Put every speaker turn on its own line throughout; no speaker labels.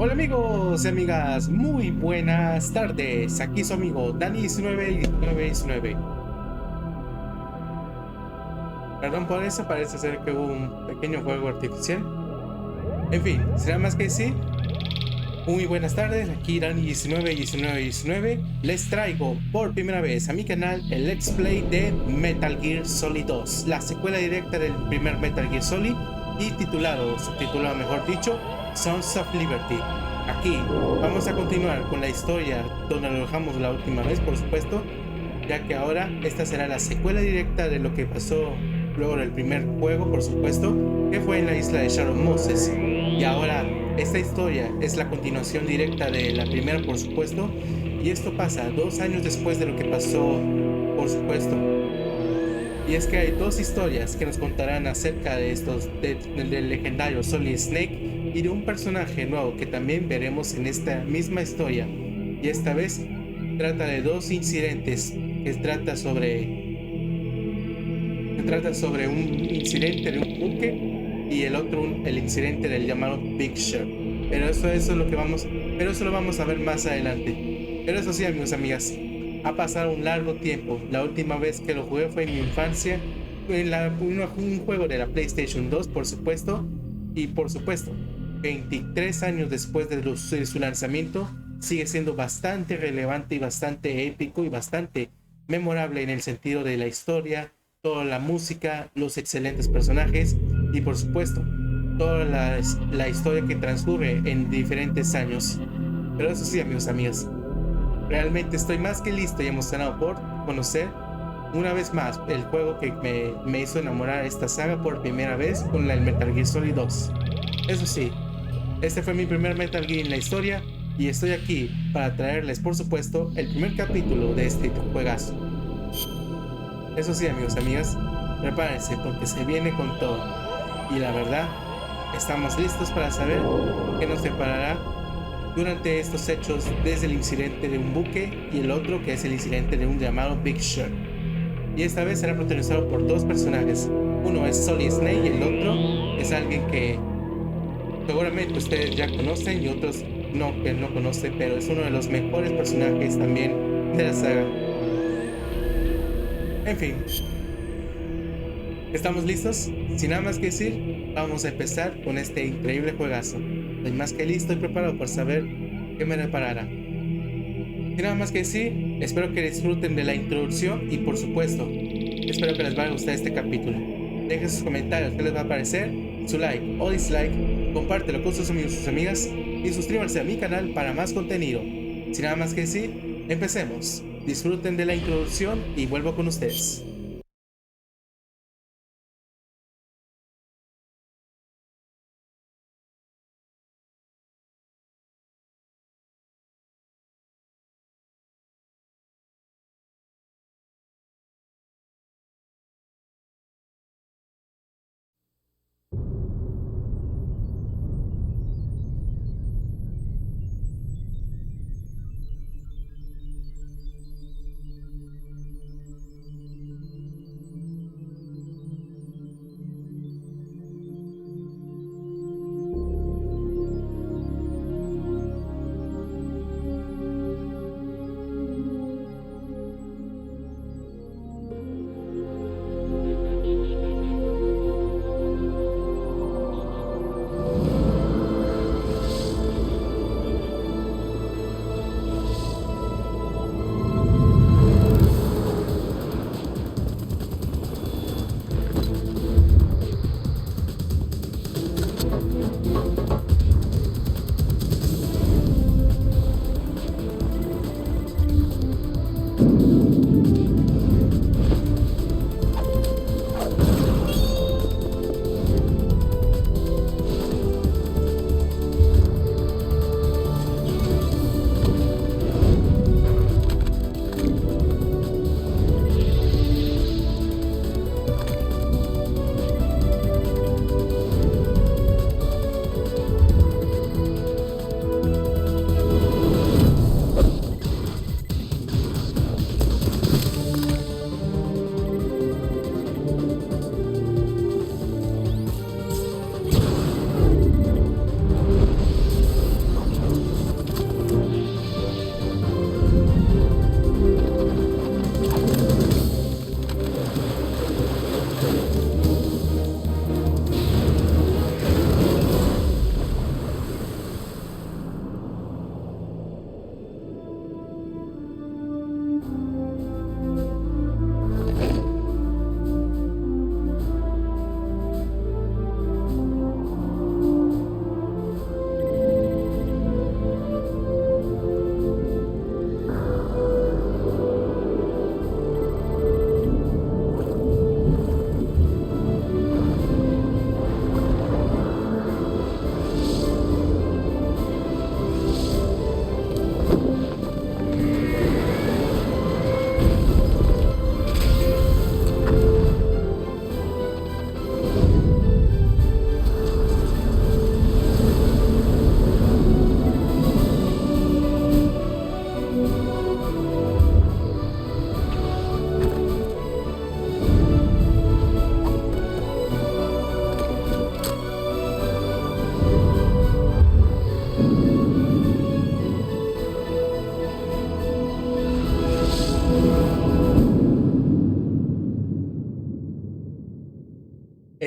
Hola amigos y amigas, muy buenas tardes. Aquí su amigo Dani191919. Perdón por eso, parece ser que hubo un pequeño juego artificial. En fin, será más que sí. Muy buenas tardes, aquí Dani191919. Les traigo por primera vez a mi canal el Let's Play de Metal Gear Solid 2, la secuela directa del primer Metal Gear Solid y subtitulado mejor dicho, Sons of Liberty. Aquí vamos a continuar con la historia donde lo dejamos la última vez, por supuesto, ya que ahora esta será la secuela directa de lo que pasó luego del primer juego, por supuesto, que fue en la isla de Shadow Moses. Y ahora esta historia es la continuación directa de la primera, por supuesto, y esto pasa 2 años después de lo que pasó, por supuesto. Y es que hay dos historias que nos contarán acerca de del legendario Solid Snake y de un personaje nuevo que también veremos en esta misma historia. Y esta vez trata de dos incidentes que trata sobre un incidente de un buque y el otro el incidente del llamado Big Shot. Eso es lo que pero eso lo vamos a ver más adelante. Pero eso sí, amigos, amigas, ha pasado un largo tiempo. La última vez que lo jugué fue en mi infancia, un juego de la PlayStation 2, por supuesto, y por supuesto, 23 años después de su lanzamiento, sigue siendo bastante relevante y bastante épico y bastante memorable en el sentido de la historia, toda la música, los excelentes personajes y por supuesto toda la historia que transcurre en diferentes años. Pero eso sí, amigos, amigas, realmente estoy más que listo y emocionado por conocer una vez más el juego que me hizo enamorar de esta saga por primera vez con el Metal Gear Solid 2. Eso sí, este fue mi primer Metal Gear en la historia y estoy aquí para traerles, por supuesto, el primer capítulo de este juegazo. Eso sí, amigos, amigas, prepárense porque se viene con todo. Y la verdad, estamos listos para saber qué nos deparará durante estos hechos, desde el incidente de un buque y el otro que es el incidente de un llamado Big Shot. Y esta vez será protagonizado por dos personajes. Uno es Solid Snake y el otro es alguien que seguramente ustedes ya conocen y otros no, que no conocen, pero es uno de los mejores personajes también de la saga. En fin, ¿estamos listos? Sin nada más que decir, vamos a empezar con este increíble juegazo. Estoy más que listo y preparado por saber qué me reparará. Sin nada más que decir, espero que disfruten de la introducción y por supuesto, espero que les vaya a gustar este capítulo. Dejen sus comentarios qué les va a parecer, su like o dislike, compártelo con sus amigos y sus amigas y suscríbanse a mi canal para más contenido. Sin nada más que decir, empecemos. Disfruten de la introducción y vuelvo con ustedes.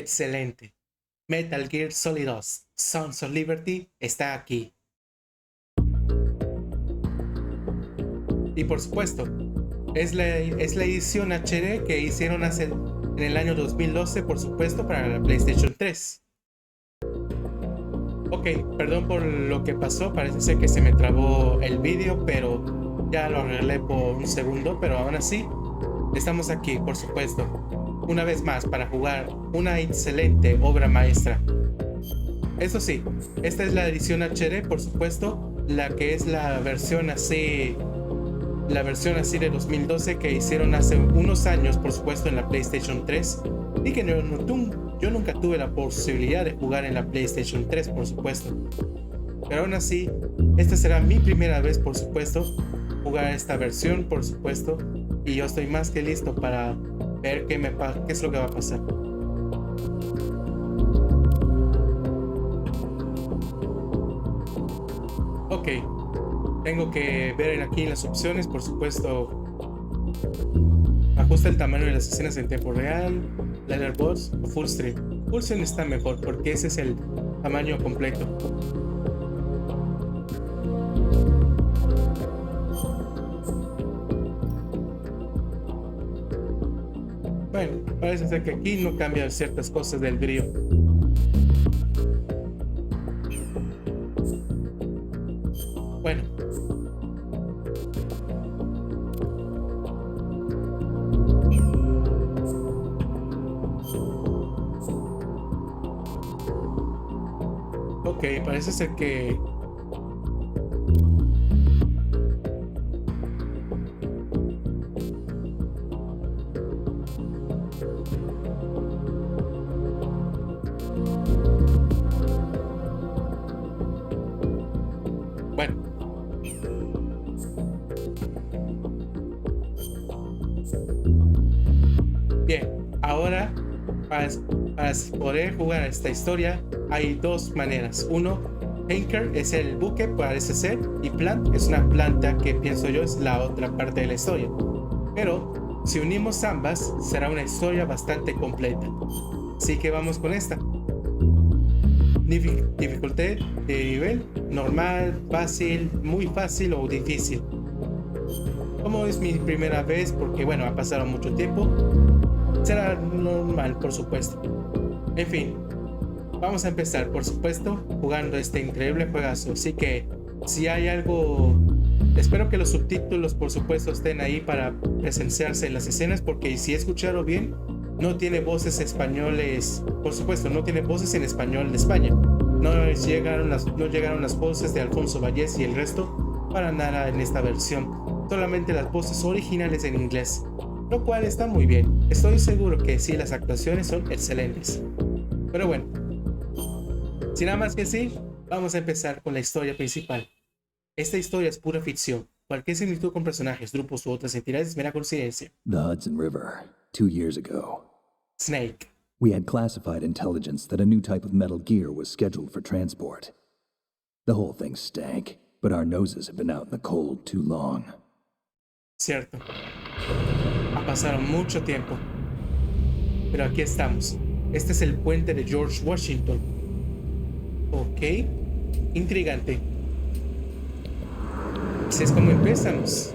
excelente. Metal Gear Solid 2, Sons of Liberty está aquí. Y por supuesto, es la edición HD que hicieron en el año 2012, por supuesto, para la PlayStation 3. Ok, perdón por lo que pasó, parece ser que se me trabó el vídeo, pero ya lo arreglé por un segundo, pero aún así, estamos aquí, por supuesto, una vez más para jugar una excelente obra maestra. Eso sí, esta es la edición HD, por supuesto, la que es la versión así de 2012 que hicieron hace unos años, por supuesto, en la PlayStation 3, y que yo nunca tuve la posibilidad de jugar en la PlayStation 3, por supuesto. Pero aún así, esta será mi primera vez, por supuesto, jugar esta versión, por supuesto, y yo estoy más que listo para ver qué es lo que va a pasar. Ok, tengo que ver aquí las opciones, por supuesto. Ajusta el tamaño de las escenas en tiempo real, letterbox o full screen. Full screen está mejor porque ese es el tamaño completo. Bueno, parece ser que aquí no cambian ciertas cosas del brillo. Bueno. Ok, parece ser que... Bueno. Bien, ahora para poder jugar esta historia hay dos maneras. Uno, Anchor es el buque, parece ser, y Plant es una planta que pienso yo es la otra parte de la historia. Pero si unimos ambas, será una historia bastante completa. Así que vamos con esta. Dificultad de nivel, normal, fácil, muy fácil o difícil. Como es mi primera vez, porque bueno, ha pasado mucho tiempo, será normal, por supuesto. En fin, vamos a empezar, por supuesto, jugando este increíble juegazo. Así que si hay algo, espero que los subtítulos, por supuesto, estén ahí para presenciarse en las escenas, porque si he escuchado bien, no tiene voces españoles, por supuesto, no tiene voces en español de España. No llegaron las voces de Alfonso Vallés y el resto para nada en esta versión. Solamente las voces originales en inglés, lo cual está muy bien. Estoy seguro que sí, las actuaciones son excelentes. Pero bueno, sin nada más que decir, vamos a empezar con la historia principal. Esta historia es pura ficción. Cualquier similitud con personajes, grupos u otras entidades es mera coincidencia.
The Hudson River, 2 years ago.
Snake.
We had classified intelligence that a new type of metal gear was scheduled for transport. The whole thing stank, but our noses have been out in the cold too long.
Cierto. Ha pasado mucho tiempo. Pero aquí estamos. Este es el puente de George Washington. Ok. Intrigante. Así es como empezamos.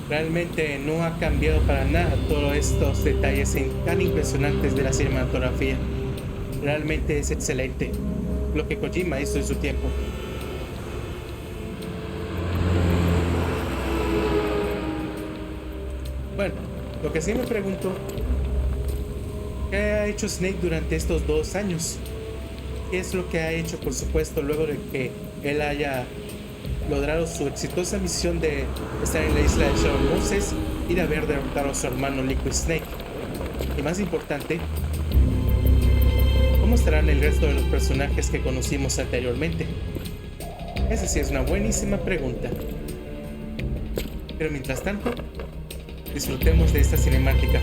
Realmente no ha cambiado para nada todos estos detalles tan impresionantes de la cinematografía. Realmente es excelente lo que Kojima hizo en su tiempo. Bueno, lo que sí me pregunto, ¿qué ha hecho Snake durante estos 2 años? ¿Qué es lo que ha hecho, por supuesto, luego de que él haya logrado su exitosa misión de estar en la isla de Shadow Moses y de haber derrotado a su hermano Liquid Snake? Y más importante, ¿cómo estarán el resto de los personajes que conocimos anteriormente? Esa sí es una buenísima pregunta. Pero mientras tanto, disfrutemos de esta cinemática.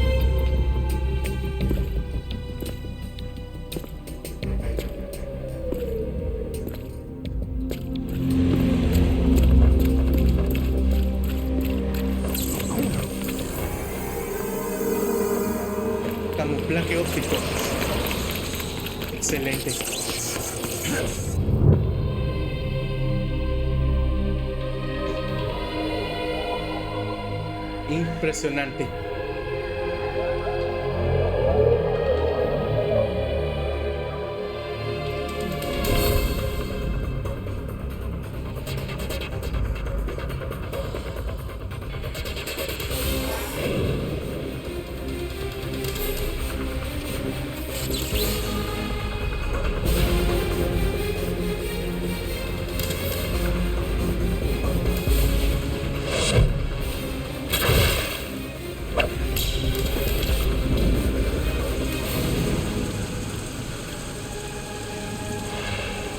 óptico. Excelente. Impresionante.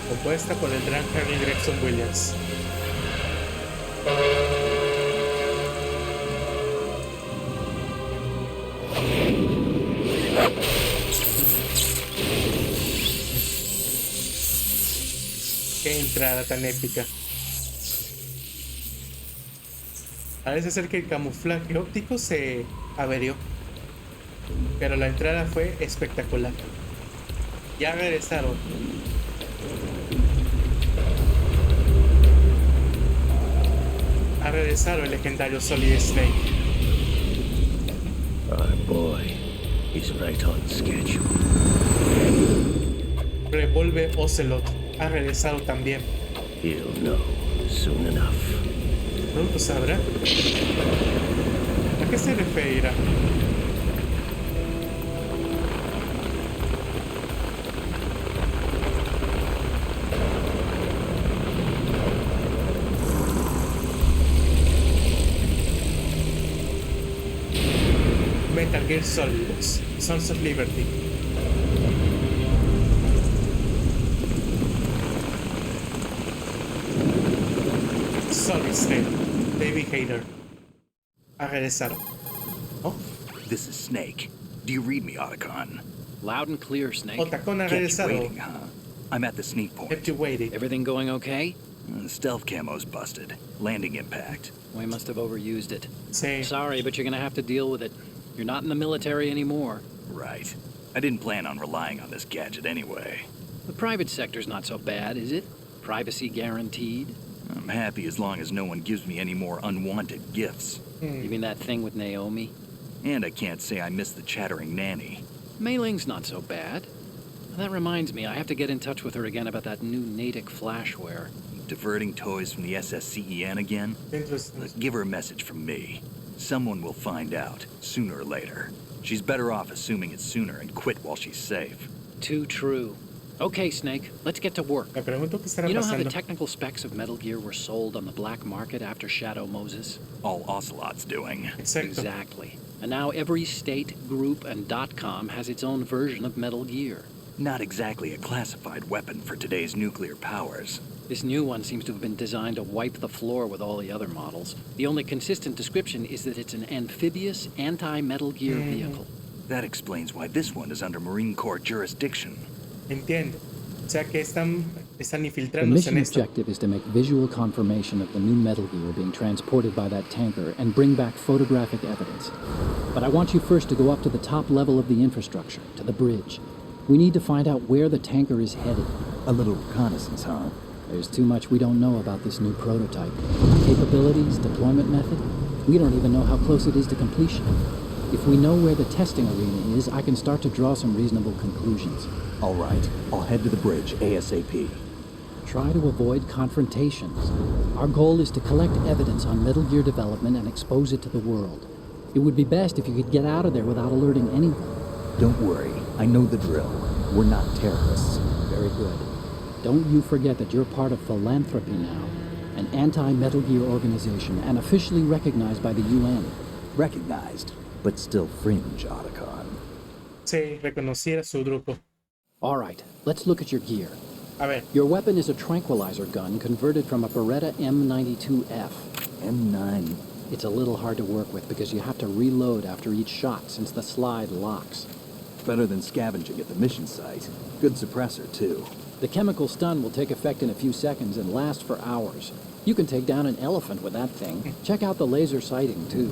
Compuesta por el gran Harry Gregson Williams. Qué entrada tan épica. Parece ser que el camuflaje óptico se averió, pero la entrada fue espectacular. Ya regresaron. Ha regresado el legendario Solid Snake.
Our boy is right on schedule.
Revolver Ocelot ha regresado también.
He'll know soon enough.
Pronto sabrá. ¿A qué se referirá? Metal Gear Solid, Sons of Liberty. Solid Snake, David Hayter. Ha regresado. Oh,
This is Snake. Do you read me, Otacon?
Loud and clear, Snake.
Otacon ha
Kept you
regresado.
waiting, huh? I'm at the sneak point.
Kept you waiting.
Everything going okay?
The stealth camo's busted. Landing impact.
We must have overused it.
Sí.
Sorry, but you're gonna have to deal with it. You're not in the military anymore.
Right. I didn't plan on relying on this gadget anyway.
The private sector's not so bad, is it? Privacy guaranteed?
I'm happy as long as no one gives me any more unwanted gifts.
You mean that thing with Naomi?
And I can't say I miss the chattering nanny.
Mei Ling's not so bad. That reminds me, I have to get in touch with her again about that new Natick flashware.
Diverting toys from the SSCEN again?
Interesting.
Give her a message from me. Someone will find out, sooner or later. She's better off assuming it sooner and quit while she's safe.
Too true. Okay, Snake, let's get to work.
Me pregunto qué estará
You know how the
pasando.
technical specs of Metal Gear were sold on the black market after Shadow Moses?
All Ocelot's doing.
Exacto.
Exactly. And now every state, group, and .com has its own version of Metal Gear.
Not exactly a classified weapon for today's nuclear powers.
This new one seems to have been designed to wipe the floor with all the other models. The only consistent description is that it's an amphibious, anti-Metal Gear vehicle.
That explains why this one is under Marine Corps jurisdiction.
Entiendo. O sea que están
The
infiltrándose
mission
en esto.
objective is to make visual confirmation of the new Metal Gear being transported by that tanker and bring back photographic evidence. But I want you first to go up to the top level of the infrastructure, to the bridge. We need to find out where the tanker is headed.
A little reconnaissance, huh?
There's too much we don't know about this new prototype. Capabilities, deployment method. We don't even know how close it is to completion. If we know where the testing arena is, I can start to draw some reasonable conclusions.
All right. I'll head to the bridge ASAP.
Try to avoid confrontations. Our goal is to collect evidence on Metal Gear development and expose it to the world. It would be best if you could get out of there without alerting anyone.
Don't worry. I know the drill. We're not terrorists.
Very good. Don't you forget that you're part of Philantrophy now, an anti-Metal Gear organization and officially recognized by the UN.
Recognized, but still fringe, Otacon.
Sí, reconociera su grupo.
All right, let's look at your gear.
A ver,
Your weapon is a tranquilizer gun converted from a Beretta M92F.
M9.
It's a little hard to work with because you have to reload after each shot since the slide locks.
Better than scavenging at the mission site. Good suppressor, too.
The chemical stun will take effect in a few seconds and last for hours. You can take down an elephant with that thing. Check out the laser sighting, too.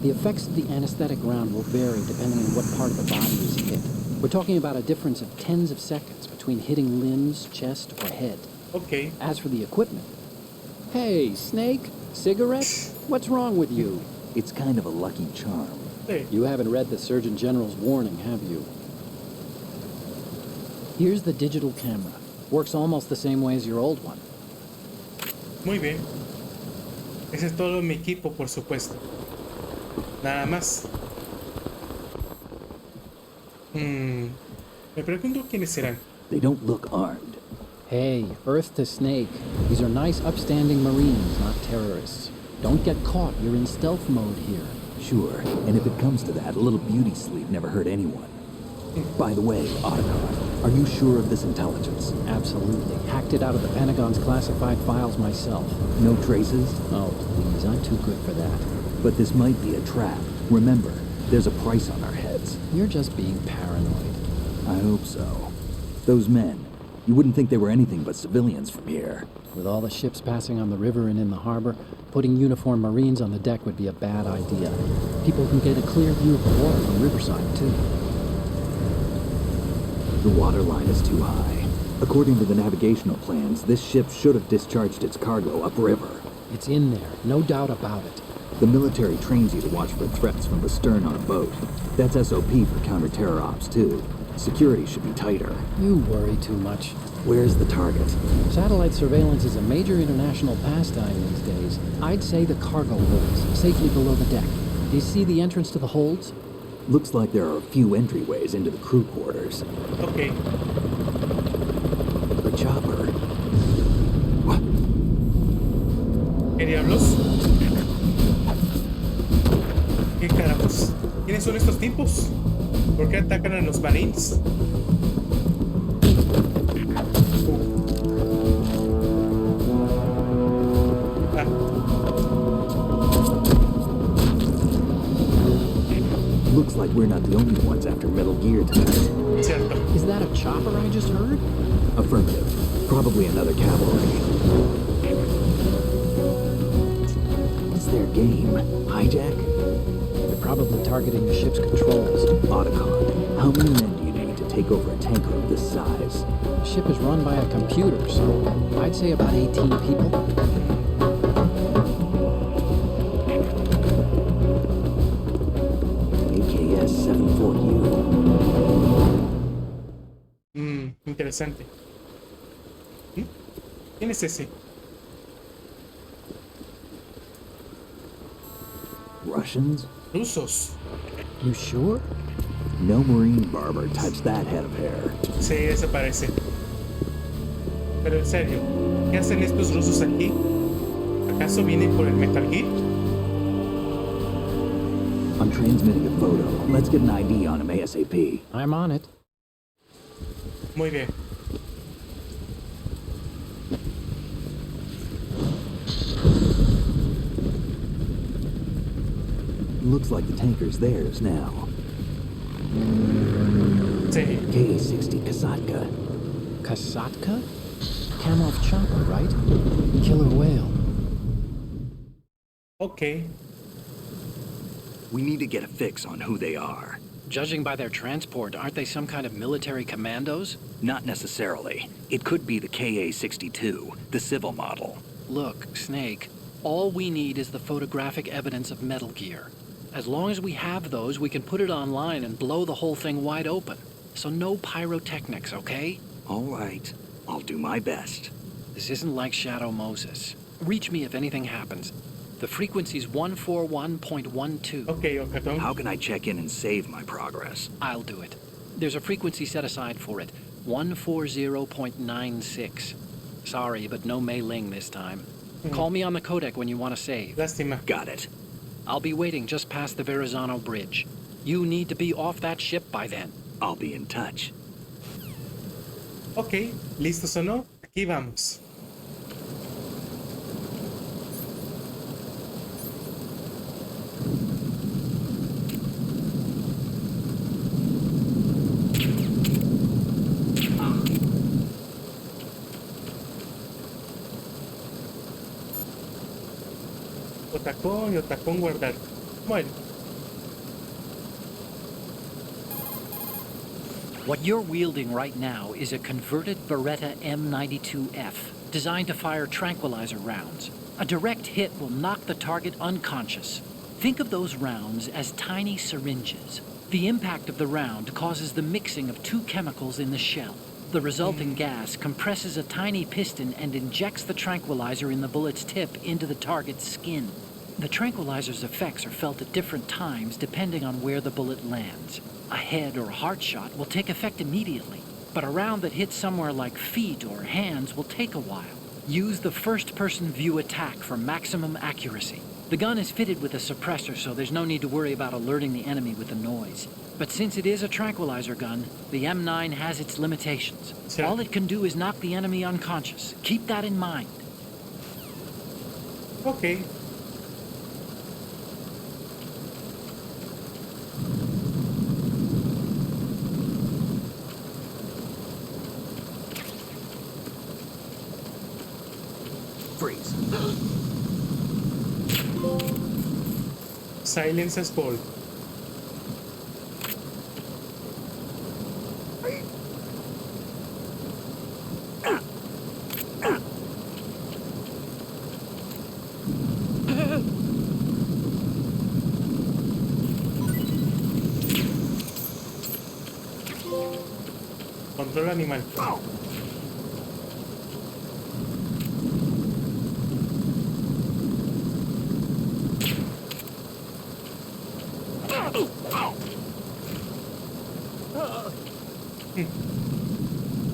The effects of the anesthetic round will vary depending on what part of the body is hit. We're talking about a difference of tens of seconds between hitting limbs, chest, or head.
Ok.
As for the equipment... Hey, Snake? Cigarette? What's wrong with you?
It's kind of a lucky charm.
Sí.
You haven't read the Surgeon General's warning, have you? Here's the digital camera. Works almost the same way as your old one.
Muy bien. Ese es todo mi equipo, por supuesto. Nada más. Me pregunto quiénes serán.
They don't look armed.
Hey, Earth to Snake. These are nice, upstanding Marines, not terrorists. Don't get caught. You're in stealth mode here.
Sure, and if it comes to that, a little beauty sleep never hurt anyone. By the way, Otacon, are you sure of this intelligence?
Absolutely. Hacked it out of the Pentagon's classified files myself.
No traces?
Oh, please. I'm too good for that.
But this might be a trap. Remember, there's a price on our heads.
You're just being paranoid.
I hope so. Those men, you wouldn't think they were anything but civilians from here.
With all the ships passing on the river and in the harbor, putting uniformed Marines on the deck would be a bad idea. People can get a clear view of the water from Riverside, too.
The water line is too high. According to the navigational plans, this ship should have discharged its cargo upriver.
It's in there, no doubt about it.
The military trains you to watch for threats from the stern on a boat. That's SOP for counter-terror ops, too. Security should be tighter.
You worry too much.
Where's the target?
Satellite surveillance is a major international pastime these days. I'd say the cargo holds, safely below the deck. Do you see the entrance to the holds?
Looks like there are a few entryways into the crew quarters.
Ok.
The chopper. What?
¿Qué diablos? ¿Qué carajos? ¿Quiénes son estos tipos? ¿Por qué atacan a los Marines? Ah.
Looks like we're not the only ones after Metal Gear tonight.
Cierto.
Is that a chopper I just heard?
Affirmative. Probably another cavalry. What's their game? Hijack?
They're probably targeting the ship's controls.
Otacon, how many men do you need to take over a tanker of this size?
The ship is run by a computer, so I'd say about 18 people.
Interesante. ¿Quién es ese?
Russians?
Rusos.
You sure?
No Marine barber touched that head of hair.
Sí, ese parece. Pero en serio, ¿qué hacen estos rusos aquí? ¿Acaso vienen por el Metal Gear?
I'm transmitting a photo. Let's get an ID on him ASAP.
I'm on it.
Muy bien.
Looks like the tanker's theirs now.
Sí.
KA-60 Kasatka.
Kasatka? Kamov chopper, right? Killer whale.
Ok.
We need to get a fix on who they are.
Judging by their transport, aren't they some kind of military commandos?
Not necessarily. It could be the KA-62, the civil model.
Look, Snake, all we need is the photographic evidence of Metal Gear. As long as we have those, we can put it online and blow the whole thing wide open. So no pyrotechnics, okay?
All right. I'll do my best.
This isn't like Shadow Moses. Reach me if anything happens. The frequency's 141.12.
Ok, Otacon.
How can I check in and save my progress?
I'll do it. There's a frequency set aside for it. 140.96. Sorry, but no Mei Ling this time. Call me on the codec when you want to save.
Lástima.
Got it.
I'll be waiting just past the Verrazano Bridge. You need to be off that ship by then.
I'll be in touch.
Ok, ¿listos o no? Aquí vamos. Otacon y Otacon guardar. Bueno.
What you're wielding right now is a converted Beretta M92F, designed to fire tranquilizer rounds. A direct hit will knock the target unconscious. Think of those rounds as tiny syringes. The impact of the round causes the mixing of two chemicals in the shell. The resulting gas compresses a tiny piston and injects the tranquilizer in the bullet's tip into the target's skin. The tranquilizer's effects are felt at different times depending on where the bullet lands. A head or heart shot will take effect immediately, but a round that hits somewhere like feet or hands will take a while. Use the first-person view attack for maximum accuracy. The gun is fitted with a suppressor, so there's no need to worry about alerting the enemy with the noise. But since it is a tranquilizer gun, the M9 has its limitations.
Sure.
All it can do is knock the enemy unconscious. Keep that in mind.
Ok.
Freeze.
Silence as ball. Control animal.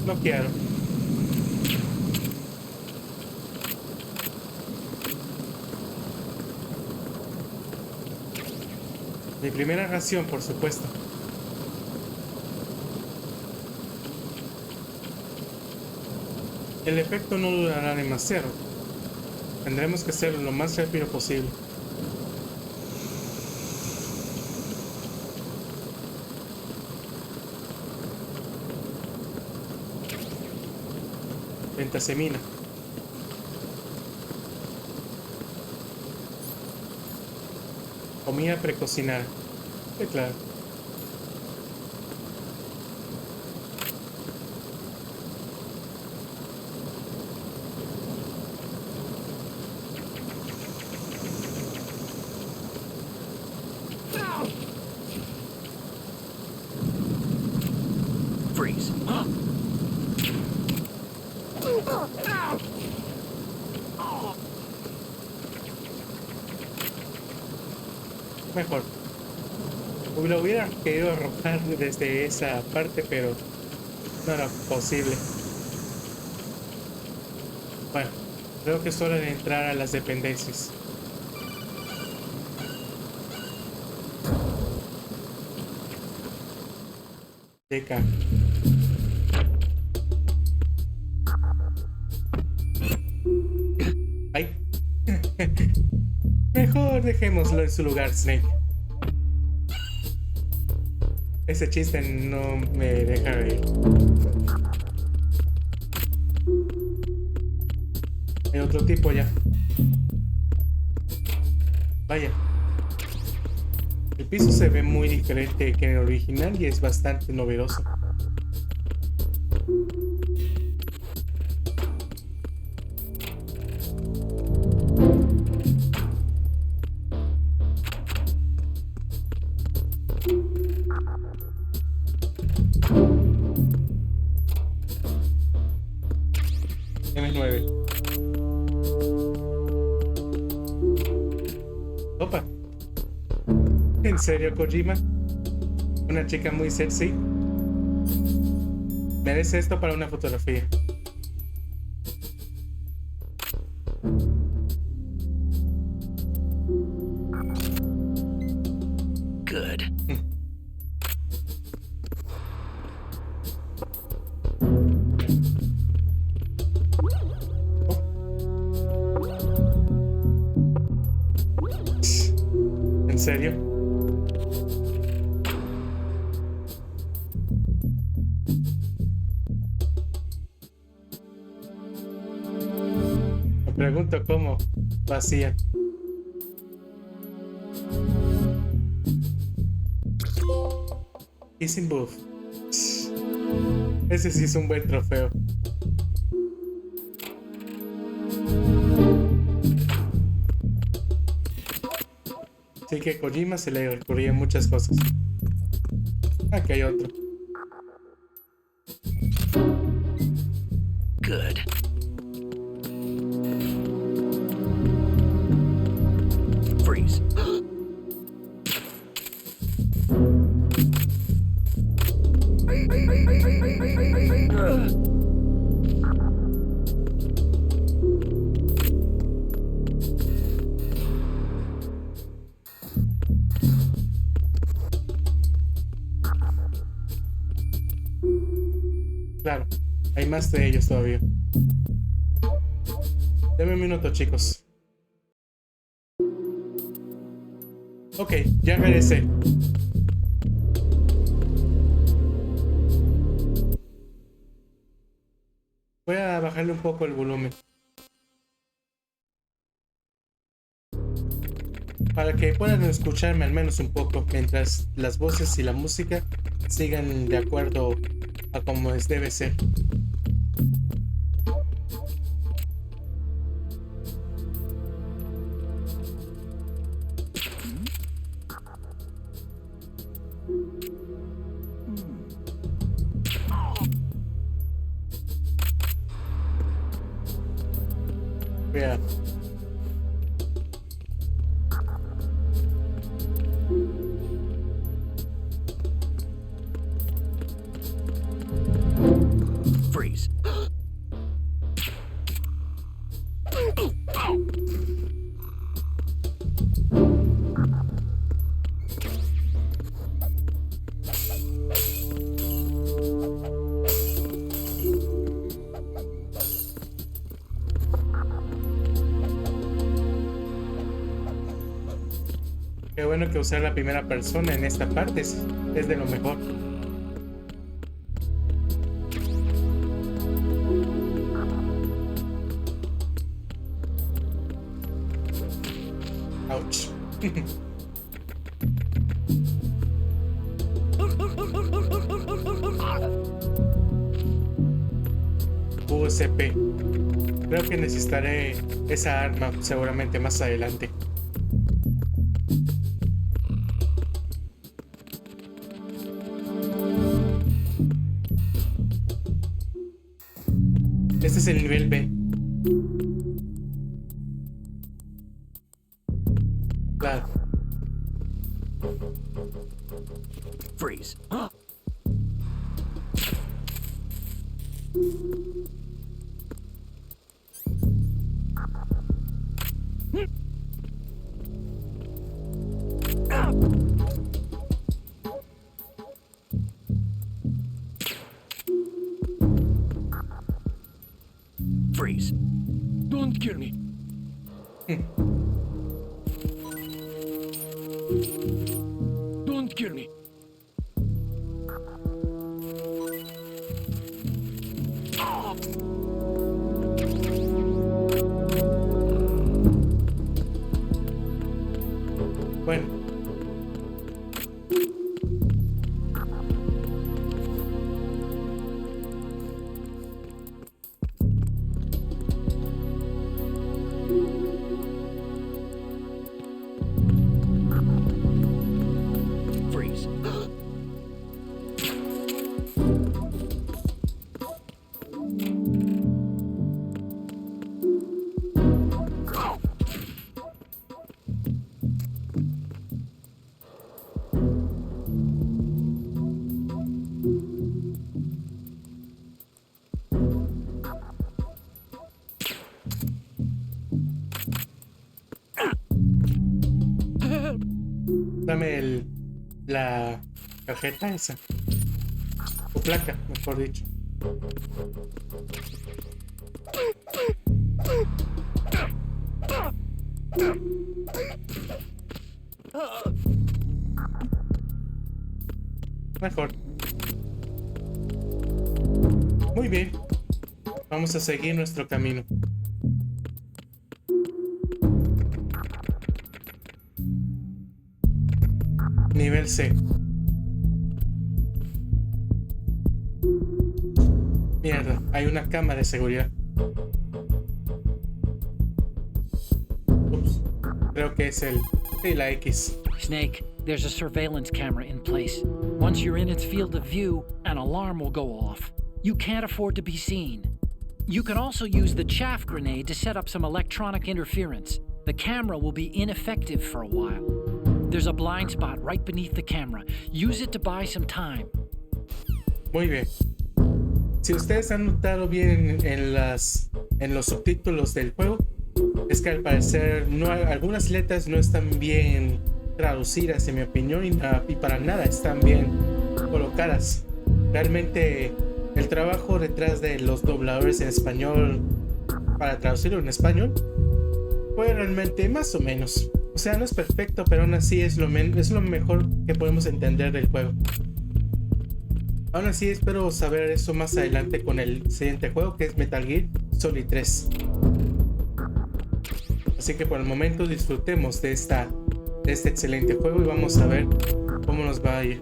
No quiero. Mi primera ración, por supuesto. El efecto no durará demasiado. Tendremos que hacerlo lo más rápido posible. Ventasemina. Comida precocinada. Sí, claro.
Freeze.
Mejor. Lo hubiera querido arrojar desde esa parte, pero no era posible. Bueno, creo que es hora de entrar a las dependencias. Deca. Ay. Mejor dejémoslo en su lugar, Snake. Ese chiste no me deja reír. Hay otro tipo ya. Vaya. El piso se ve muy diferente que en el original y es bastante novedoso. M9. Opa. ¿En serio, Kojima? Una chica muy sexy. Merece esto para una fotografía.
Good.
¿En serio? Me pregunto cómo lo hacían. Kissing booth. Ese sí es un buen trofeo. Sí que a Kojima se le ocurrían muchas cosas. Aquí hay otro.
Good. Freeze.
Claro, hay más de ellos todavía. Deme un minuto, chicos. Ok, ya regresé. Voy a bajarle un poco el volumen para que puedan escucharme al menos un poco mientras las voces y la música sigan de acuerdo a como debe ser. Vea.
Freeze.
Qué bueno que usar la primera persona en esta parte es de lo mejor. Ouch. USP. Creo que necesitaré esa arma seguramente más adelante. Este es el nivel B. Claro.
Freeze. Freeze. Don't kill me. Don't kill me.
Bueno.
Freeze.
Dame la tarjeta esa. O placa, mejor dicho. Mejor. Muy bien. Vamos a seguir nuestro camino. Nivel C. Mierda, hay una cámara de seguridad. Ups, creo que es el... Sí, la X.
Snake, there's a surveillance camera in place. Once you're in its field of view, an alarm will go off. You can't afford to be seen. You can also use the chaff grenade to set up some electronic interference. The camera will be ineffective for a while. There's a blind spot right beneath the camera. Use it to buy some time.
Muy bien. Si ustedes han notado bien en los subtítulos del juego, es que al parecer algunas letras no están bien traducidas, en mi opinión, y para nada están bien colocadas. Realmente el trabajo detrás de los dobladores en español, para traducirlo en español, fue realmente más o menos. O sea, no es perfecto, pero aún así es lo mejor que podemos entender del juego. Aún así espero saber eso más adelante con el siguiente juego, que es Metal Gear Solid 3. Así que por el momento disfrutemos de este excelente juego y vamos a ver cómo nos va a ir.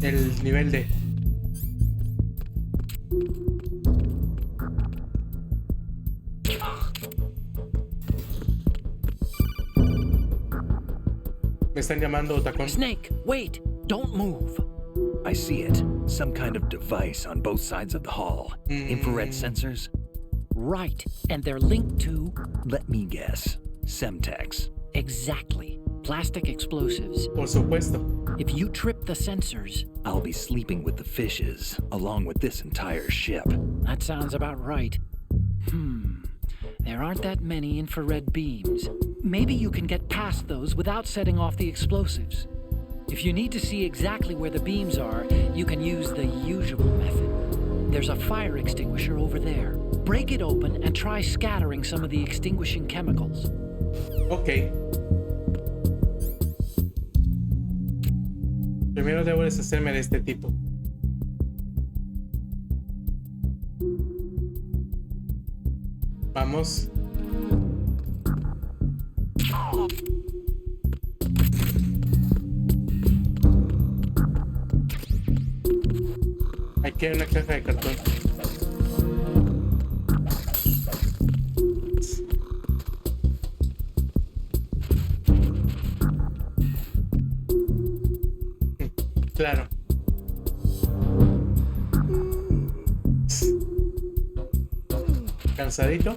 El nivel de... Me están llamando Otacon.
Snake, wait! Don't move!
I see it. Some kind of device on both sides of the hall. Infrared sensors?
Right, and they're linked to...
Let me guess. Semtex.
Exactly. Plastic explosives.
Por supuesto.
If you trip the sensors...
I'll be sleeping with the fishes, along with this entire ship.
That sounds about right. There aren't that many infrared beams. Maybe you can get past those without setting off the explosives. If you need to see exactly where the beams are, you can use the usual method. There's a fire extinguisher over there. Break it open and try scattering some of the extinguishing chemicals.
Ok. Primero debo deshacerme de este tipo. Vamos. Aquí hay una caja de cartón. Claro. Cansadito.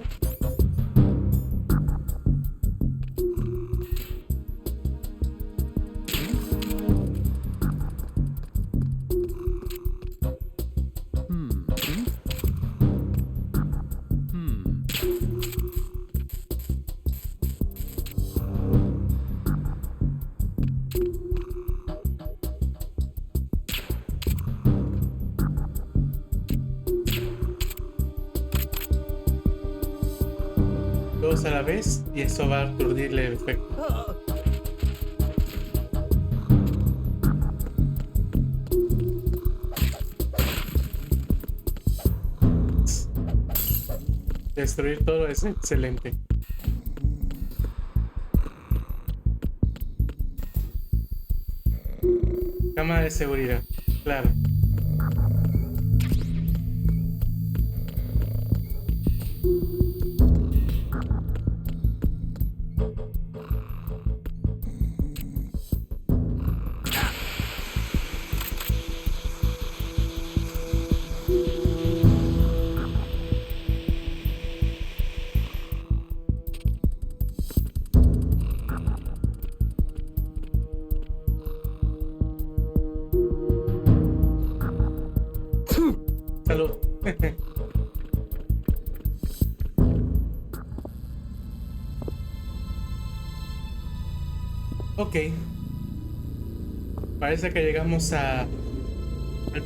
Todos a la vez y eso va a aturdirle el efecto. Destruir todo es excelente. Cámara de seguridad, claro. Salud. Ok. Parece que llegamos al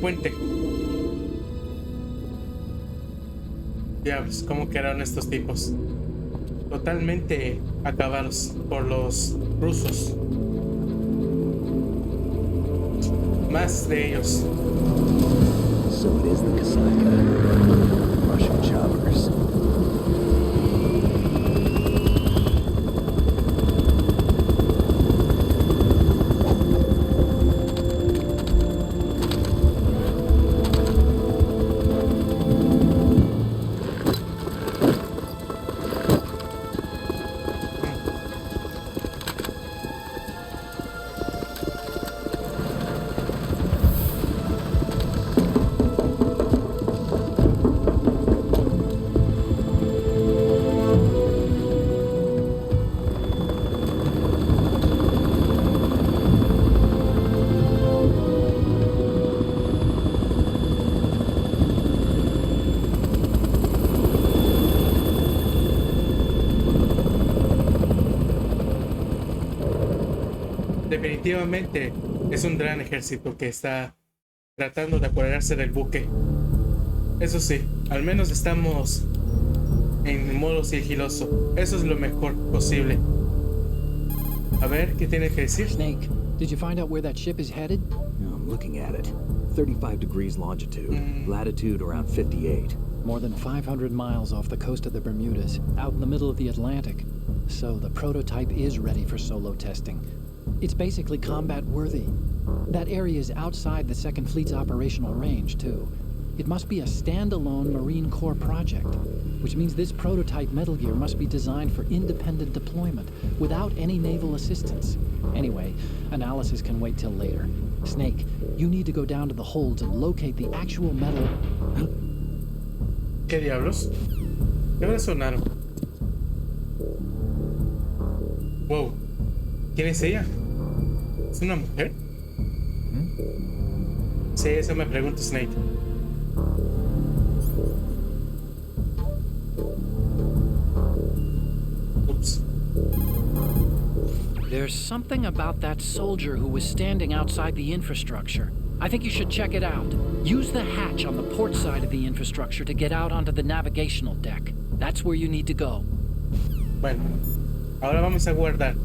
puente. Diablos, ¿cómo quedaron estos tipos? Totalmente acabados por los rusos. Más de ellos.
So it is the Kasaka. Russian choppers.
Definitivamente es un gran ejército que está tratando de apoderarse del buque. Eso sí, al menos estamos en modo sigiloso. Eso es lo mejor posible. A ver, ¿qué tiene que decir?
Snake, did you find out where that ship is headed?
I'm looking at it. 35 degrees longitude, latitude around 58.
More than 500 miles off the coast of the Bermudas, out in the middle of the Atlantic. So the prototype is ready for solo testing. It's basically combat worthy. That area is outside the Second Fleet's operational range, too. It must be a standalone Marine Corps project, which means this prototype Metal Gear must be designed for independent deployment, without any naval assistance. Anyway, analysis can wait till later. Snake, you need to go down to the holds and locate the actual metal...
¿Qué diablos? ¿Qué hora sonaron? Wow. ¿Quién es ella? ¿Es una mujer? Sí, eso me pregunto, Snake. Oops.
There's something about that soldier who was standing outside the infrastructure. I think you should check it out. Use the hatch on the port side of the infrastructure to get out onto the navigational deck. That's where you need to go.
Bueno, ahora vamos a guardar.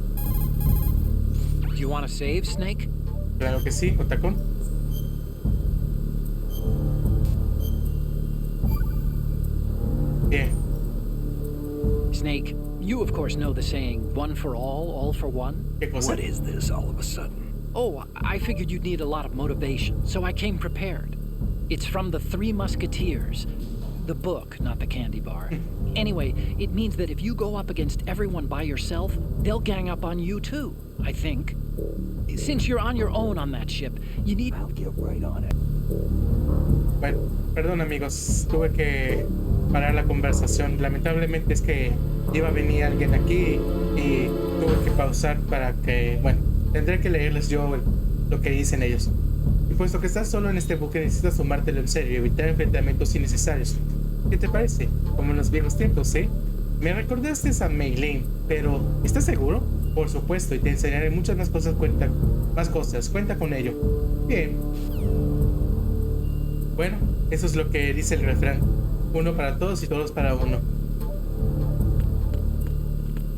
Do you want to save, Snake?
Claro que sí, Otacon. Bien.
Snake, you of course know the saying, one for all for one?
¿Qué cosa?
What is this all of a sudden?
Oh, I figured you'd need a lot of motivation, so I came prepared. It's from the Three Musketeers. The book, not the candy bar. Anyway, it means that if you go up against everyone by yourself, they'll gang up on you too, I think. Since you're on your own on that ship, you need...
I'll get right on it.
Bueno, perdón amigos, tuve que parar la conversación. Lamentablemente es que iba a venir alguien aquí y tuve que pausar para que, bueno, tendré que leerles yo lo que dicen ellos. Y puesto que estás solo en este buque, necesitas tomártelo en serio y evitar enfrentamientos innecesarios. ¿Qué te parece? Como en los viejos tiempos, ¿eh? Me recordaste a Meilane, pero ¿estás seguro? Por supuesto, y te enseñaré muchas más cosas. Cuenta con ello. Bien. Bueno, eso es lo que dice el refrán. Uno para todos y todos para uno.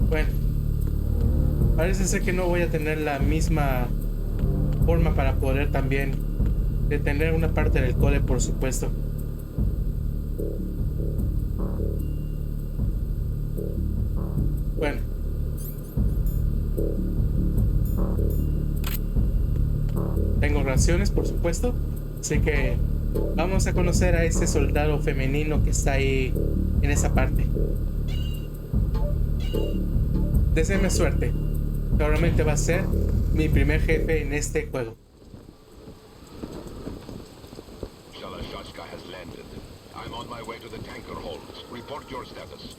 Bueno, parece ser que no voy a tener la misma forma para poder también detener una parte del cole, por supuesto. Bueno. Tengo raciones, por supuesto. Así que vamos a conocer a ese soldado femenino que está ahí en esa parte. Deséame suerte. Seguramente va a ser mi primer jefe en este juego.
Shalashashka has landed. I'm on my way to the tanker holds. Report your status.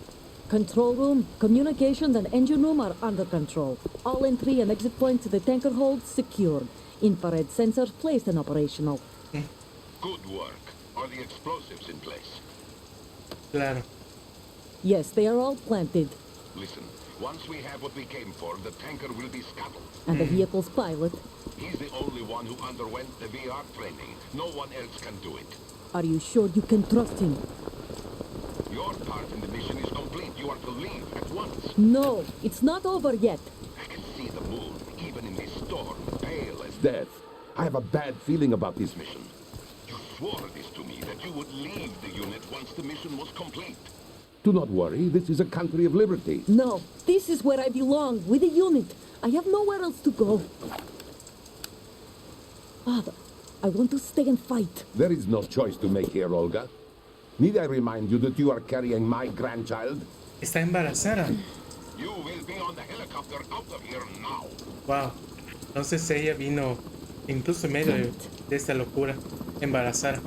Control room, communications and engine room are under control. All entry and exit points to the tanker hold secured. Infrared sensors placed and operational.
Good work. Are the explosives in place?
Claro.
Yes, they are all planted.
Listen, once we have what we came for, the tanker will be scuttled.
And the vehicle's pilot.
He's the only one who underwent the VR training. No one else can do it.
Are you sure you can trust him?
Your part in the mission is complete. You are to leave at once.
No, it's not over yet.
I can see the moon, even in this storm, pale as
Death. I have a bad feeling about this mission.
you swore this to me, that you would leave the unit once the mission was complete.
Do not worry, this is a country of liberty.
No, this is where I belong, with the unit. I have nowhere else to go. Father, I want to stay and fight.
There is no choice to make here, Olga. Need I remind you that you are carrying my grandchild?
Está embarazada.
You will be on the helicopter out of here now.
Wow. Entonces ella vino incluso en medio de esta locura, embarazada.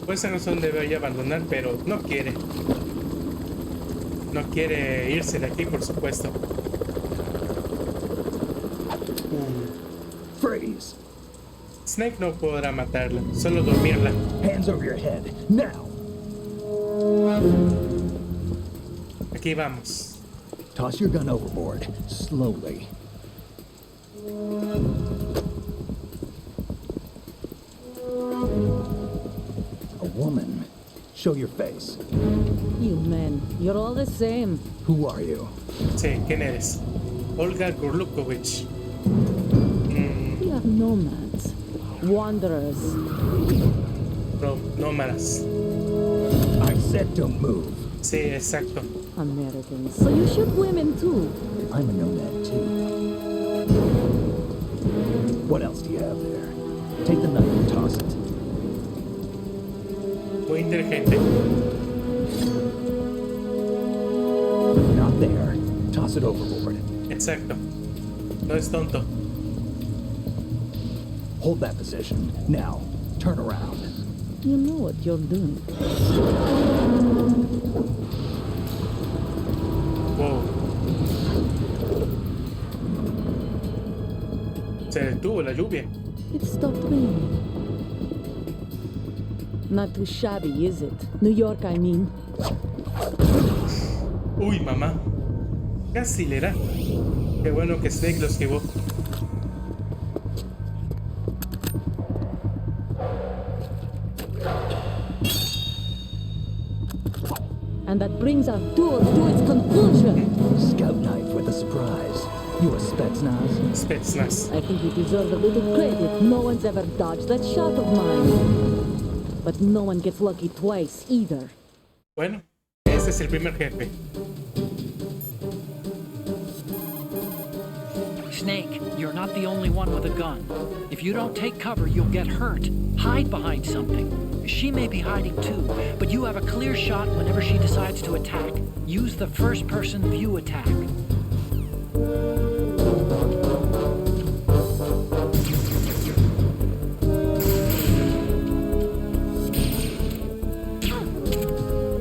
Por esa razón debería abandonar, pero no quiere. No quiere irse de aquí, por supuesto.
Freeze!
Snake no podrá matarla, solo dormirla.
Hands over your head, now!
Aquí vamos.
Toss your gun overboard, slowly. A woman. Show your face.
You men, you're all the same.
Who are you?
Sí, ¿quién eres? Olga Gurlukovich.
We are nomads, wanderers.
Nómadas.
I said don't move.
Sí, exacto.
Americans. So you shoot women too.
I'm a nomad too. What else do you have there? Take the knife and toss it.
Muy inteligente.
Not there. Toss it overboard.
Exacto. No es tonto.
Hold that position. Now, turn around.
You know what you're doing.
Wow. Se detuvo la lluvia.
It stopped raining. Not too shabby, is it? New York, I mean.
Uy, mamá. Casi le da. Qué bueno que Snake lo esquivó.
And that brings our tour to its conclusion.
Scout knife with a surprise. You a Spetsnaz?
Spetsnaz.
I think you deserve a little credit. No one's ever dodged that shot of mine. But no one gets lucky twice either.
Bueno, ese es el primer jefe.
Snake, you're not the only one with a gun. If you don't take cover, you'll get hurt. Hide behind something. She may be hiding too, but you have a clear shot whenever she decides to attack. Use the first-person view attack.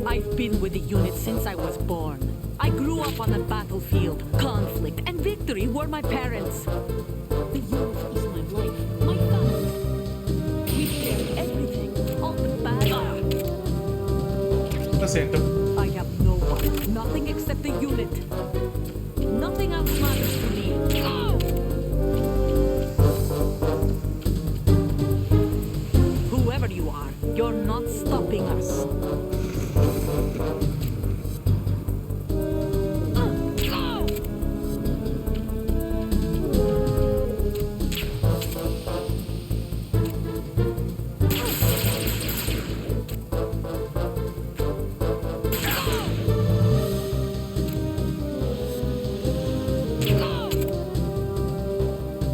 I've been with the unit since I was born. I grew up on the battlefield. Conflict and victory were my parents. The unit is my life, my family. We share everything, all the bad.
Lo siento.
I have no one, nothing except the unit. Nothing else matters to me. Whoever you are, you're not stopping us.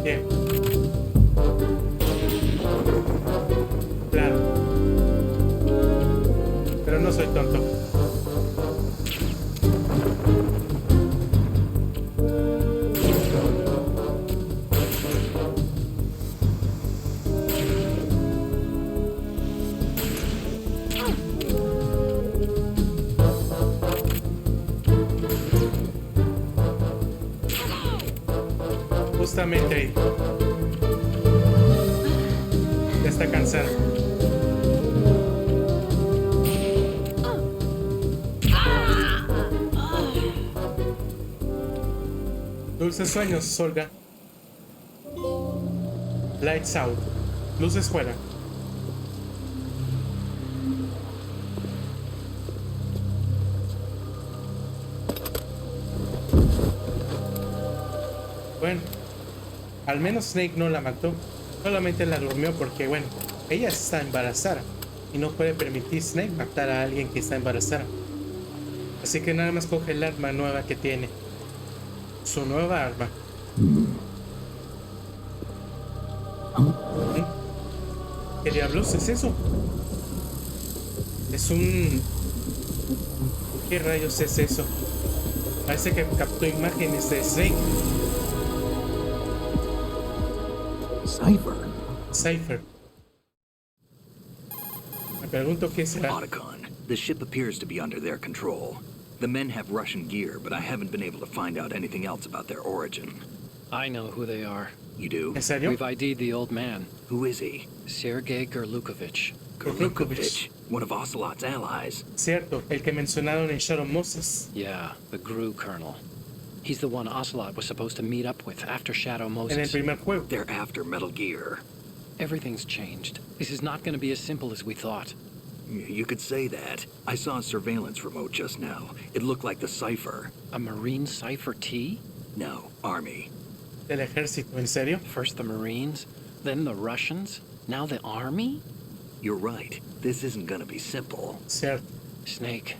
Bien. Claro. Pero no soy tonto. Justamente ahí. Ya está cansado. Dulces sueños, Olga. Lights out. Luces fuera. Bueno, al menos Snake no la mató. Solamente la durmió porque, bueno, Ella está embarazada y no puede permitir Snake matar a alguien que está embarazada. Así que nada más coge el arma nueva que tiene. Su nueva arma. ¿Qué diablos es eso? Es un... ¿Qué rayos es eso? Parece que captó imágenes de Snake. Cypher. Me pregunto qué será.
Otacon. The ship appears to be under their control. The men have Russian gear, but I haven't been able to find out anything else about their origin.
I know who they are.
You do?
¿En serio?
We've ID'd the old man.
Who is he?
Sergei Gerlukovich.
Gerlukovich, one of Ocelot's allies.
Cierto, el que mencionaron en Shadow Moses.
Yeah, the GRU colonel. He's the one Ocelot was supposed to meet up with after Shadow
En el
Moses.
primer juego.
They're after Metal Gear.
Everything's changed. This is not going to be as simple as we thought.
You could say that. I saw a surveillance remote just now. It looked like the Cypher.
A Marine Cypher T?
No, Army.
Del ejército, ¿en serio?
First the Marines, then the Russians, now the Army?
You're right. This isn't gonna be simple.
Cierto.
Snake,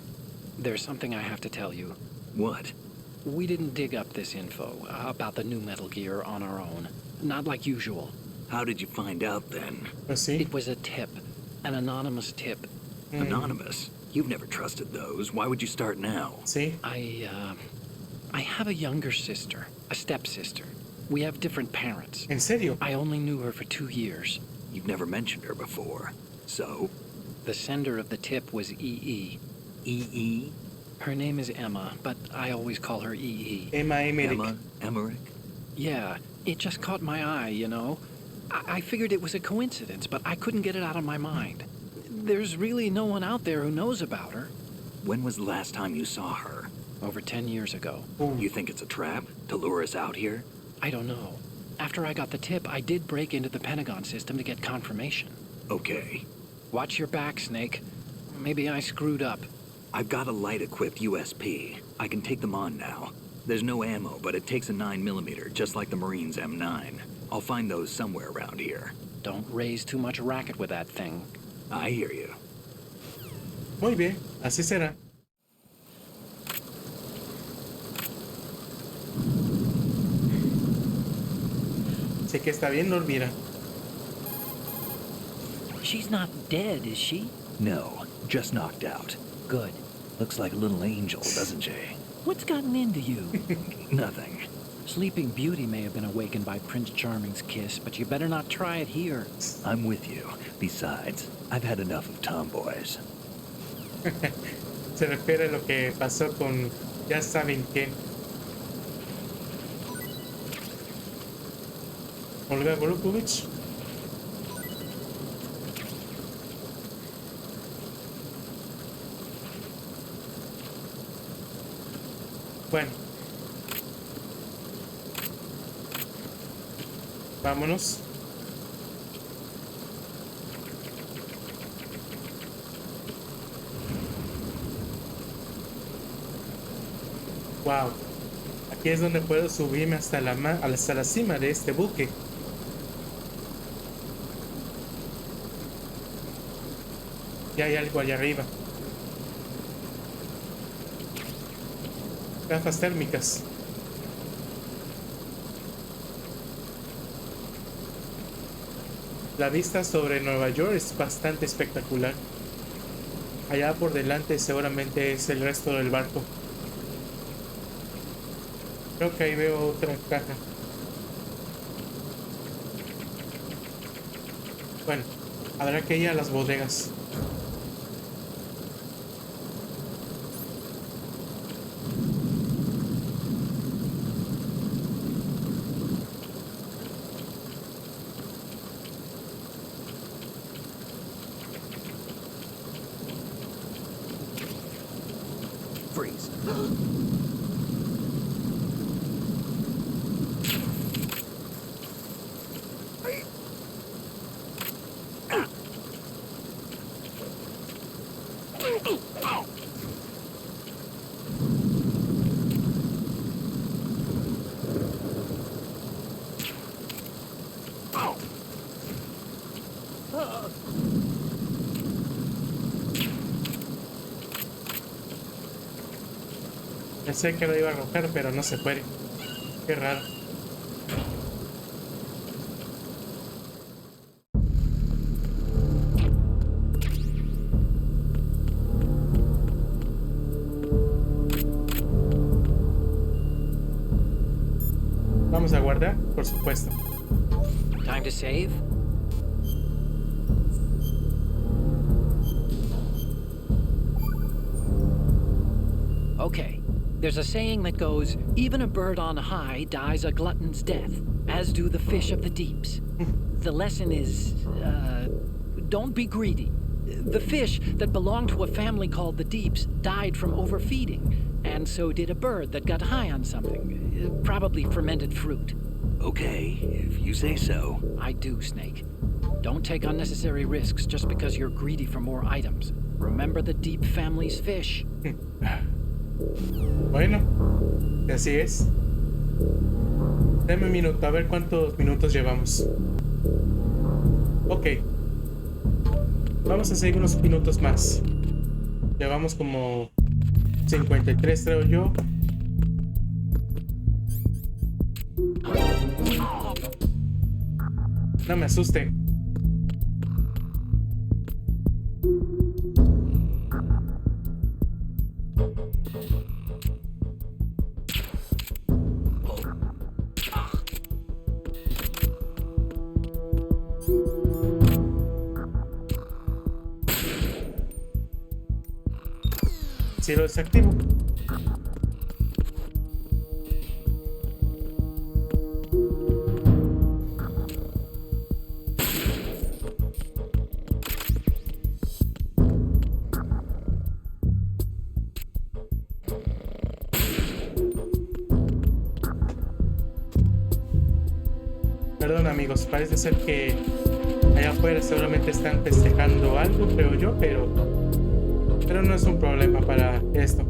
there's something I have to tell you.
What?
We didn't dig up this info about the new Metal Gear on our own. Not like usual.
How did you find out then?
Pues sí.
It was a tip. An anonymous tip.
Anonymous? You've never trusted those. Why would you start now?
Sí.
I have a younger sister, a stepsister. We have different parents.
¿En serio?
I only knew her for 2 years.
You've never mentioned her before. So?
The sender of the tip was EE.
EE?
Her name is Emma, but I always call her EE.
Emma Emmerich.
Emma Emmerich?
Yeah, it just caught my eye, you know. I figured it was a coincidence, but I couldn't get it out of my mind. There's really no one out there who knows about her.
When was the last time you saw her?
Over 10 years ago.
You think it's a trap to lure us out here?
I don't know. After I got the tip, I did break into the Pentagon system to get confirmation.
Okay.
Watch your back, Snake. Maybe I screwed up.
I've got a light-equipped USP. I can take them on now. There's no ammo, but it takes a 9mm, just like the Marines' M9. I'll find those somewhere around here.
Don't raise too much racket with that thing.
I hear you.
Muy bien, así será. Sé que está bien dormida.
She's not dead, is she?
No, just knocked out.
Good.
Looks like a little angel, doesn't she?
What's gotten into you?
Nothing.
Sleeping Beauty may have been awakened by Prince Charming's kiss, but you better not try it here.
I'm with you. Besides, I've had enough of tomboys.
Se refiere a lo que pasó con ya saben quién. Olga Golukovich. Bueno. Vámonos. Wow. Aquí es donde puedo subirme hasta la cima de este buque. Ya hay algo allá arriba. Gafas térmicas. La vista sobre Nueva York es bastante espectacular. Allá por delante seguramente es el resto del barco. Creo que ahí veo otra caja. Bueno, habrá que ir a las bodegas.
Freeze.
Pensé que lo iba a arrojar, pero no se puede. Qué raro. Vamos a guardar, por supuesto.
Time to save? Okay, there's a saying that goes, even a bird on high dies a glutton's death, as do the fish of the deeps. The lesson is, don't be greedy. The fish that belonged to a family called the Deeps died from overfeeding, and so did a bird that got high on something, probably fermented fruit.
Okay, if you say so.
I do, Snake. Don't take unnecessary risks just because you're greedy for more items. Remember the Deep family's fish.
Bueno, así es. Dame un minuto, a ver cuántos minutos llevamos. Ok. Vamos a seguir unos minutos más. Llevamos como 53, creo yo. No me asusten. Si lo desactivo. Perdón amigos, parece ser que allá afuera seguramente están festejando algo, creo yo, pero no es un problema para esto.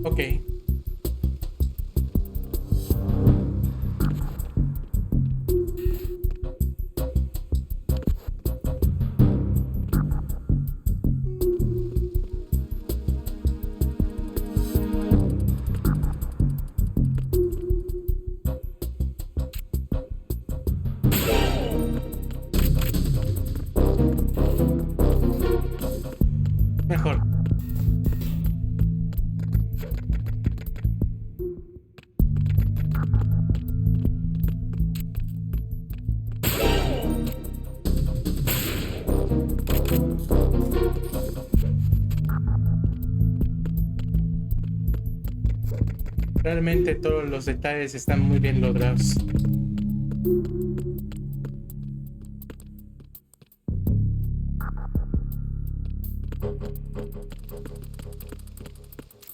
Ok. Mejor. Realmente todos los detalles están muy bien logrados.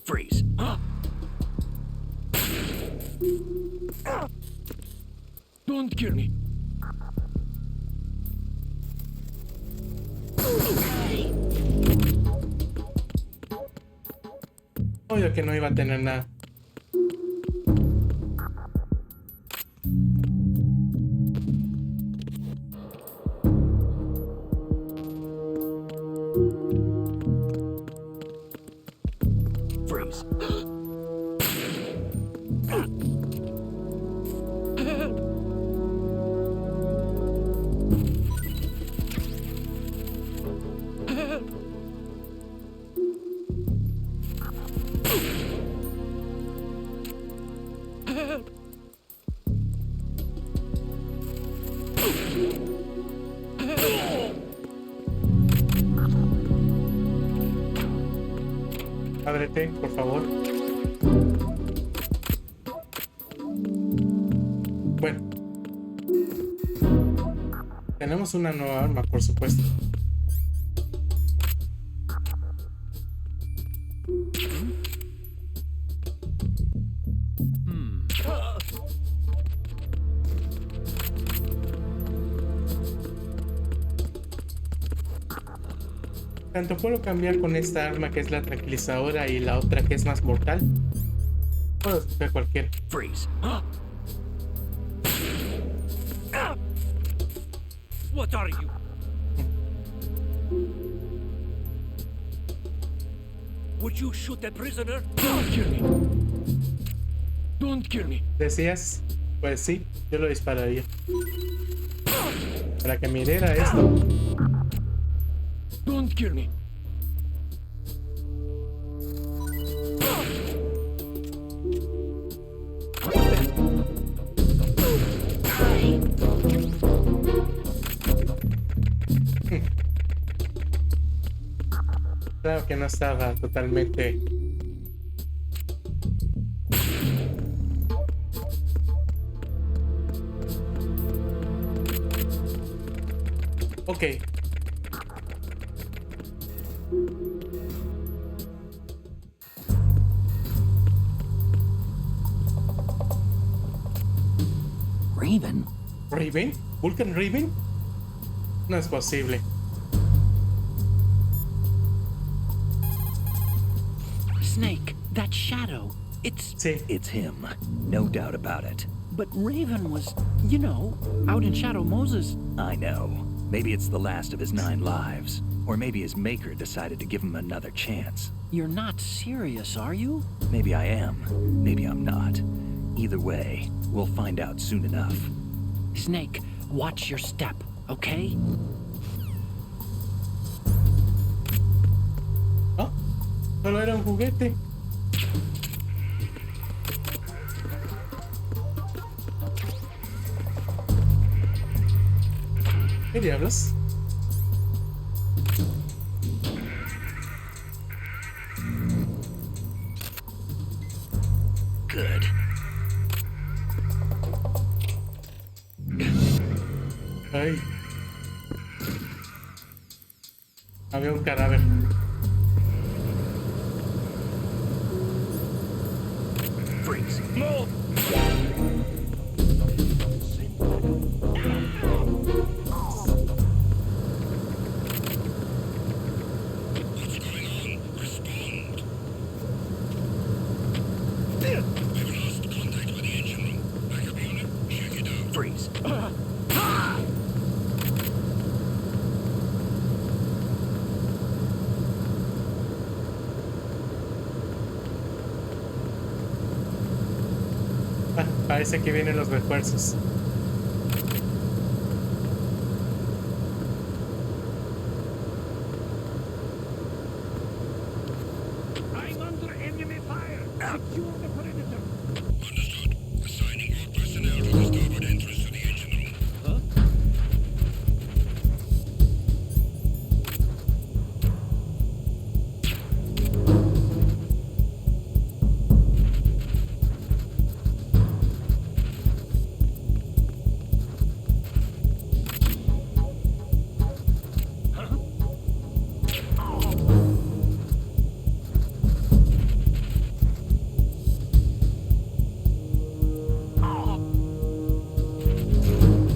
Freeze.
Don't kill me.
Obvio que no iba a tener nada.
Freeze.
Ábrete, por favor. Bueno. Tenemos una nueva arma, por supuesto. Tanto puedo cambiar con esta arma que es la tranquilizadora y la otra que es más mortal. Puedo escoger cualquiera.
Freeze.
What are you? Would you shoot a prisoner? Don't kill me. Don't kill me.
¿Decías? Pues sí, yo lo dispararía. Para que me hiriera esto.
Don't kill me.
Claro que no estaba totalmente... Ok.
Raven?
¿Raven? ¿Vulcan Raven? No es posible.
Snake, that shadow.
Sí.
It's him. No doubt about it.
But Raven was, you know, out in Shadow Moses.
I know. Maybe it's the last of his 9 lives. Or maybe his maker decided to give him another chance.
You're not serious, are you?
Maybe I am. Maybe I'm not. Either way, we'll find out soon enough.
Snake, watch your step, okay?
¿No? Solo era un juguete. ¿Qué diablos?
Good.
Ay. Había un cadáver.
Freeze.
No.
Freeze.
Ah, parece que vienen los refuerzos.
I'm under enemy fire. Secure the perimeter.
Understood. Assigning all personnel to the starboard entrance to the engine room.
Huh?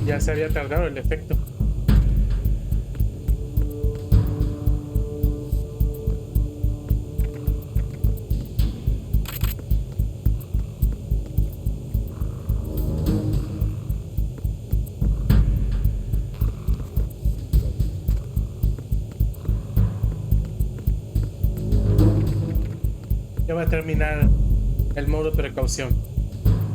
Ya se había tardado el efecto. Ya va a terminar el modo precaución.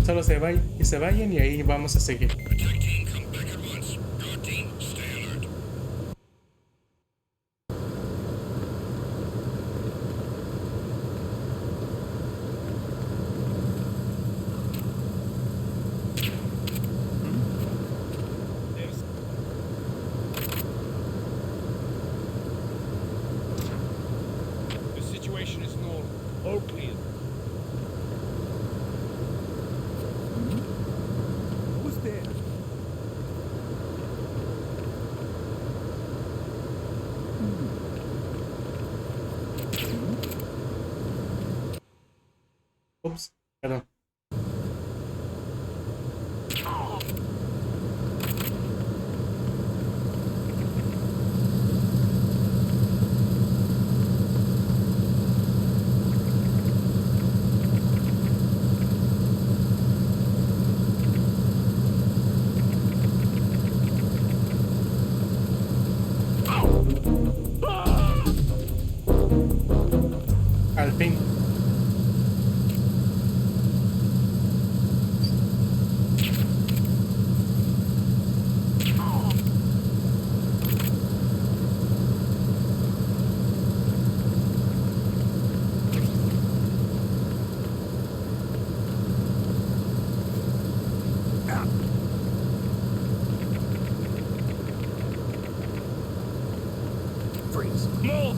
Solo que se vayan y ahí vamos a seguir.
Attack team, come back at once. Guard team, stay alert.
The situation is normal. All clear. Who's there?
Ups, perdón.
freeze. No!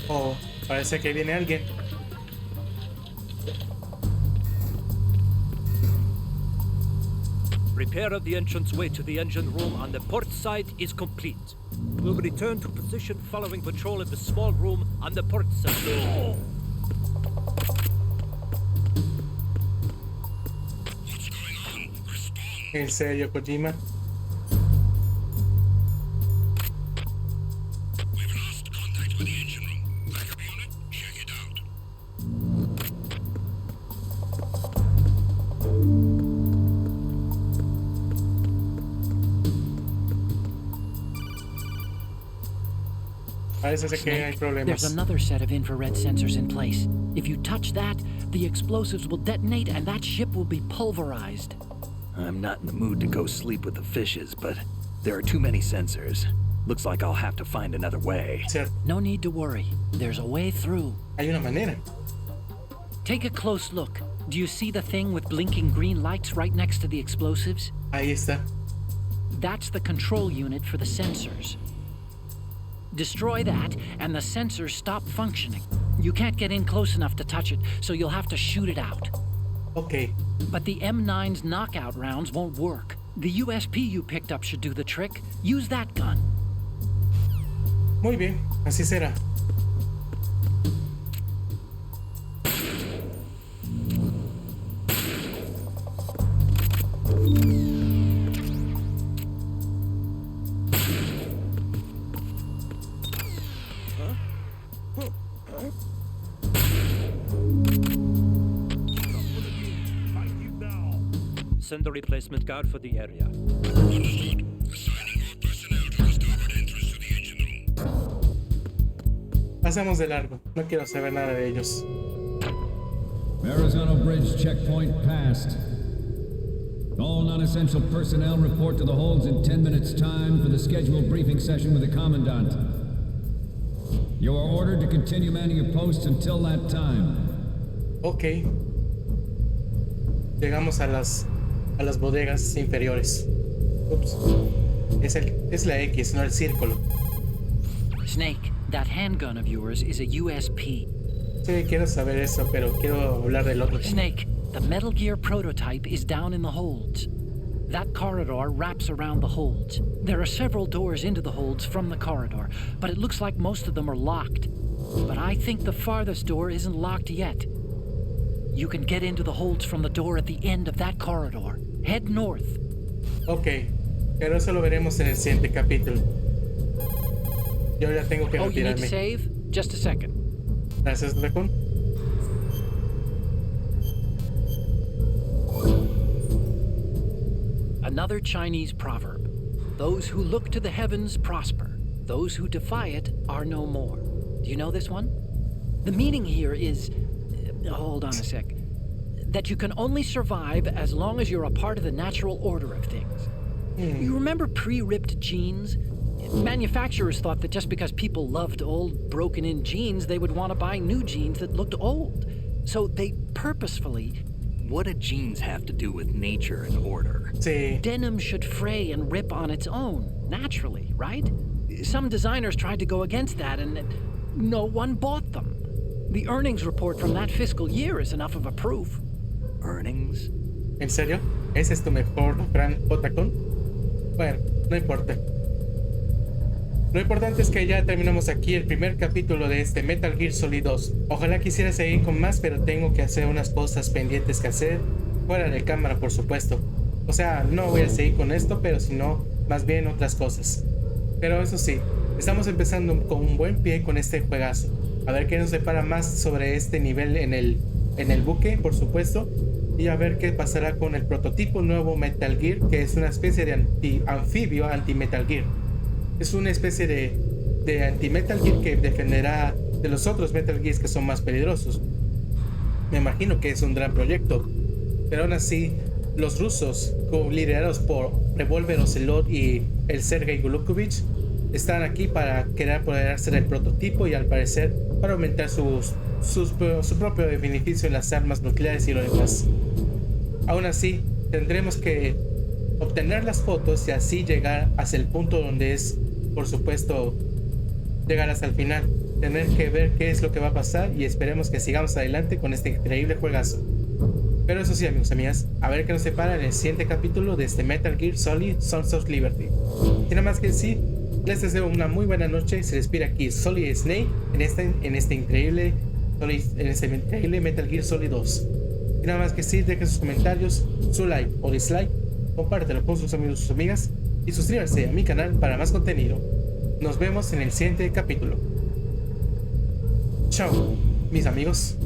Oh, parece que viene alguien.
Repair of the entranceway to the engine room on the port side is complete. We'll return to position following patrol of the small room on the port side.
¿En serio, Kojima? Parece ser que hay
Snake,
problemas.
there's another set of infrared sensors in place. If you touch that, the explosives will detonate and that ship will be pulverized.
I'm not in the mood to go sleep with the fishes, but there are too many sensors. Looks like I'll have to find another way.
Cierto.
No need to worry. There's a way through.
Hay una manera.
Take a close look. Do you see the thing with blinking green lights right next to the explosives?
Ahí está.
That's the control unit for the sensors. Destroy that, and the sensors stop functioning. You can't get in close enough to touch it, so you'll have to shoot it out.
Ok.
But the M9's knockout rounds won't work. The USP you picked up should do the trick. Use that gun.
Muy bien. Así será.
Send the replacement guard for the area.
Understood. Assigning all personnel to the starboard entrance to the engine room.
Pasemos de largo. No quiero saber nada de ellos.
Arizona Bridge checkpoint passed. All non-essential personnel report to the holds in 10 minutes' time for the scheduled briefing session with the Commandant. You are ordered to continue manning your posts until that time.
Ok. Llegamos a las bodegas inferiores. Ups. Es la X, no el círculo.
Snake, that handgun of yours is a USP.
Sí, quiero saber eso, pero quiero hablar del otro.
Snake, the Metal Gear prototype is down in the holds. That corridor wraps around the holds. There are several doors into the holds from the corridor, but it looks like most of them are locked. But I think the farthest door isn't locked yet. You can get into the holds from the door at the end of that corridor. Head north.
Ok, pero eso lo veremos en el siguiente capítulo. Yo ya tengo que
Oh, you need to
retirarme.
save? Just a second.
Gracias, Otacon.
Another Chinese proverb. Those who look to the heavens prosper. Those who defy it are no more. Do you know this one? The meaning here is... hold on a sec. That you can only survive as long as you're a part of the natural order of things. You remember pre-ripped jeans? Manufacturers thought that just because people loved old, broken-in jeans, they would want to buy new jeans that looked old. So they purposefully...
What do jeans have to do with nature and order?
Sí.
Denim should fray and rip on its own, naturally, right? Some designers tried to go against that and no one bought them. The earnings report from that fiscal year is enough of a proof.
Earnings?
¿En serio? ¿Ese es tu mejor gran Otacon? Bueno, no importa. Lo importante es que ya terminamos aquí el primer capítulo de este Metal Gear Solid 2. Ojalá quisiera seguir con más, pero tengo que hacer unas cosas pendientes que hacer fuera de cámara, por supuesto. O sea, no voy a seguir con esto, pero sino más bien otras cosas. Pero eso sí, estamos empezando con un buen pie con este juegazo. A ver qué nos depara más sobre este nivel en el buque, por supuesto. Y a ver qué pasará con el prototipo nuevo Metal Gear, que es una especie de anfibio anti-Metal Gear. Es una especie de anti-Metal Gear que defenderá de los otros Metal Gears que son más peligrosos. Me imagino que es un gran proyecto, pero aún así los rusos, liderados por Revolver Ocelot y el Sergei Golukovich, están aquí para querer poder hacer el prototipo y al parecer para aumentar su propio beneficio en las armas nucleares y lo demás. Aún así, tendremos que obtener las fotos y así llegar hacia el punto donde es, por supuesto, llegar hasta el final. Tener que ver qué es lo que va a pasar y esperemos que sigamos adelante con este increíble juegazo. Pero eso sí, amigos y amigas, a ver qué nos separa en el siguiente capítulo de este Metal Gear Solid Sons of Liberty. Sin nada más que decir, les deseo una muy buena noche. Se despide aquí Solid Snake en este increíble Metal Gear Solid 2. Sin nada más que decir, dejen sus comentarios, su like o dislike, compártelo con sus amigos y sus amigas y suscríbanse a mi canal para más contenido. Nos vemos en el siguiente capítulo. Chao, mis amigos.